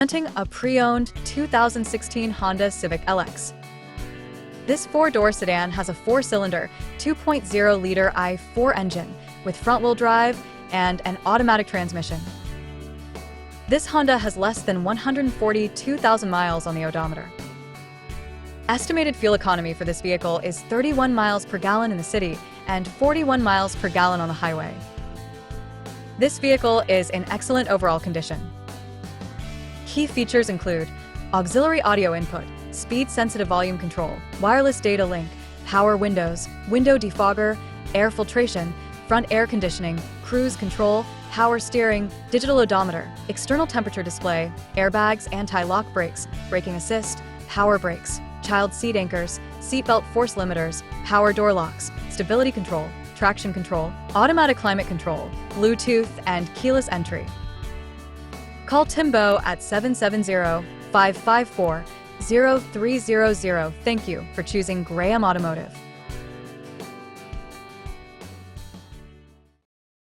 Presenting a pre-owned 2016 Honda Civic LX. This four-door sedan has a four-cylinder, 2.0-liter i4 engine with front-wheel drive and an automatic transmission. This Honda has less than 142,000 miles on the odometer. Estimated fuel economy for this vehicle is 31 miles per gallon in the city and 41 miles per gallon on the highway. This vehicle is in excellent overall condition. Key features include auxiliary audio input, speed-sensitive volume control, wireless data link, power windows, window defogger, air filtration, front air conditioning, cruise control, power steering, digital odometer, external temperature display, airbags, anti-lock brakes, braking assist, power brakes, child seat anchors, seatbelt force limiters, power door locks, stability control, traction control, automatic climate control, Bluetooth, and keyless entry. Call Timbo at 770-554-0300. Thank you for choosing Graham Automotive.